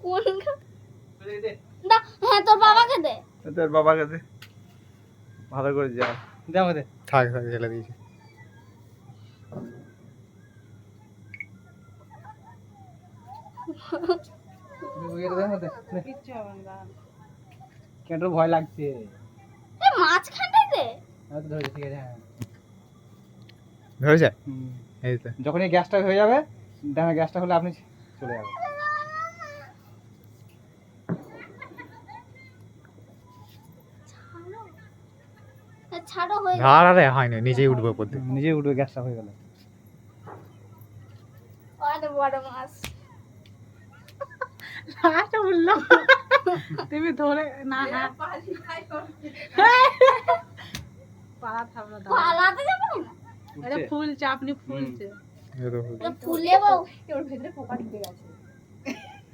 কোন দা? হ্যাঁ তোর বাবাকে দে। তোর বাবাকে দে, ভালো করে যা। দে আমাকে দে। থাক থাক, ঢেলে দিয়েছি। এটা দে আমাকে দে। কিচ্ছু হবে না। কেন ভয় লাগছে? এই মাঝখানটাই দে। আমি তো ধরেছি, ঠিক আছে। হ্যাঁ ধরেছে? হুম। এই তো। যখন এই গ্যাসটা হয়ে যাবে, দেখেন গ্যাসটা হলে আপনি চলে যাবেন। ছাড়ো হয়ে ধার আরে হয়নি, নিজেই উঠবে উপর দিয়ে। নিজেই উঠবে গ্যাসটা হয়ে গেলে। আরে বড় মাছ। লাস্টে উঠলো। তুমি ধরে না না পালা থামলো দাও। পালাতে যাবে না। এটা ফুলছে, আপনি ফুলছে। এই তো হলো। এটা ফুলে বাবু ওর ভেতরে পোকা ঢুকে গেছে।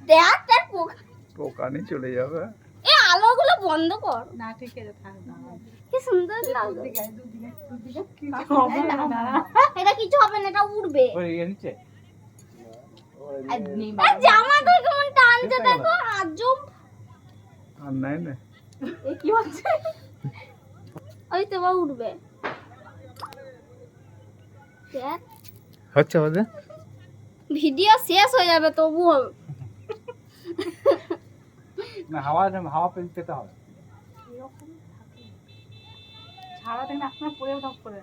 দেখ তার পোকা। পোকা নিয়ে চলে যাবে। এই আলোগুলো বন্ধ কর। না ঠিক আছে থাক দাও। কি সুন্দর লাগছে। কিছু হবে না। এটা কিছু হবে না, এটা উড়বে। ওই ইয়ে নিচে আর জামা তো কেমন টানছে দেখো, আজব। আর নাই না। এ কি হচ্ছে? ওই তো বা উড়বে। দেখ হচ্ছে ওদের। ভিডিও শেষ হয়ে যাবে তবুও। না, হাওয়া পেতে হবে। ছাড়া দেন আপনার পড়ে উঠা পড়ে।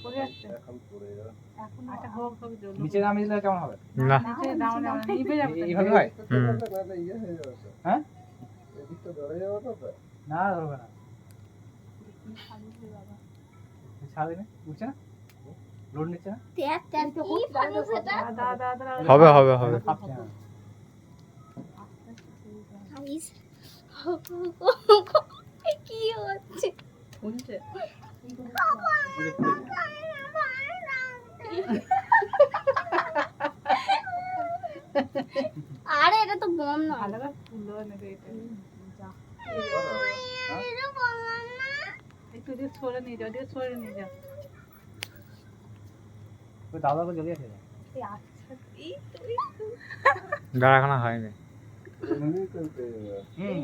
পড়ে যাচ্ছে। এখন আচ্ছা হোক হোক জলদি। নিচে নামিয়ে দিলে কেমন হবে? না। নিচে দাও না নিভে যাবে। এইভাবে হয়? হুম। হ্যাঁ? না ধরবে না। ছাড় দিনে উঠছে না? লোড নিচ্ছে না? দেখ দেখ কি ফানুস এটা। দাদা দাদা হবে হবে হবে। কাঁপছে না। আইস। কি হচ্ছে? ফুলছে। আরে এটা তো বম নয়। ভালো করে ফুলও নেবে এটা। যা। এটা বম না। একটু দিয়ে সরে নিয়ে যাও, দিয়ে সরে নিয়ে যাও। ওই দাদাকে জ্বলিয়ে আছে। এই আচ্ছা এই তুই দাঁড়া এখনো হয়নি। হুম।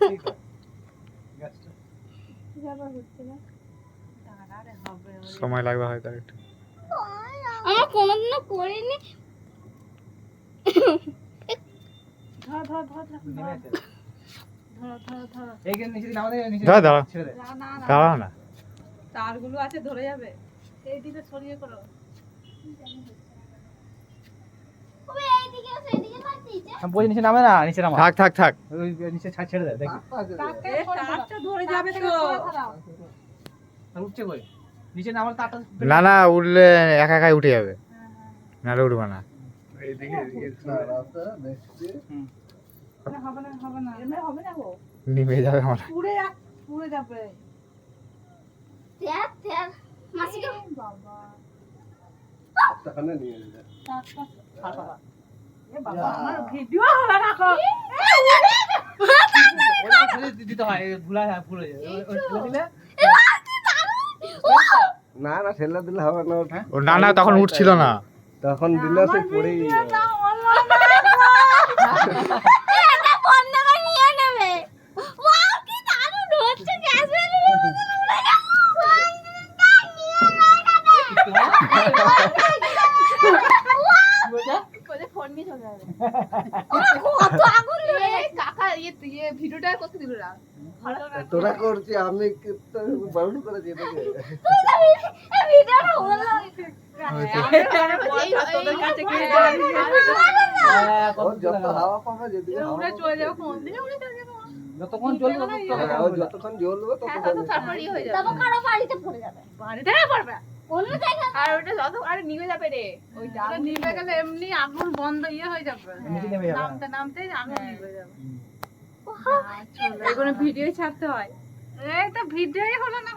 ঠিক আছে। গ্যাসটা যাবার হচ্ছে না। দাঁড়া রে হবে। সময় লাগবে হয়তো একটু। আমার কোনোদিনও করিনি। ধর ধর ধর ধর নেমে আছে। ধর ধর ধর। এইখানে নিচে দিন, আমাদের নিচে দাঁড়া, দাঁড়া। ছেড়ে দে। না না না দাঁড়াও না। তারগুলো আছে ধরে যাবে। এই দিকে সরিয়ে করো। ওই এইদিকে আছে, এইদিকে পাচ্ছিস? আমি বলি নিচে নামে না, নিচে নামা। থাক থাক থাক। ওই নিচে ছেড়ে দে, দেখি। তারটা ধরে যাবে তো। আর উঠছে কই? নিচে নামার তারটা না না, উঠলে একা একাই উঠে যাবে, নাহলে উঠবে না। এইদিকে হুম। হবে না হবে না এমনি হবে না গো। নিভে যাবে আমার। পুড়ে যাবে। দেখ দেখ মাসিকে বাবা টাকাটা নিয়ে যা। এ বাবা আমার ভিডিও হলো না গো। ওটা ছেড়ে দিতে হয়, ভুলা যায়, ভুলে যায়। ওই ছেড়ে দিলে না না ঠেলা দিলে হবে না ওটা। ও না না, তখন উঠছিল না। তখন দিলে সে পড়েই যাবে। এটা বন্ধ করে নিয়ে নেবে। ওয়াও কি দারুণ হচ্ছে, গ্যাস বেরিয়ে কোলে ফোন নিয়ে চলে যাবে। কত আগুন এই কাকা ইয়ে ভিডিওটা করতে দিল না। ভালো না। তোরা করছি আমি কিন্তু বারণ করেছি এটাকে। এই ভিডিওটা হলো। তোদের কাছে কি হ্যাঁ, ও যত হাওয়া পাবে যেদিকে হাওয়া উড়ে পাবে, চলে যাবে কোন দিকে উড়ে চলে যাবে। যতক্ষণ চলবে হ্যাঁ, ও যতক্ষণ জ্বলবে হ্যাঁ ততক্ষণ তত তারপরই হয়ে যাবে। তবে কারো বাড়িতে পড়ে যাবে। বাড়িতে পারবে। অন্য জায়গায় আর ওটা যত আরে নিভে যাবে রে। ওই ডাল নিভে গেলে এমনি আগুন বন্ধ হয়ে যাবে। নিচে নেমে যাবে। নামতে নামতে আগুন নিভে যাবে। চলো এগুলো ভিডিও ছাড়তে হয়। এই তো ভিডিওই হলো না।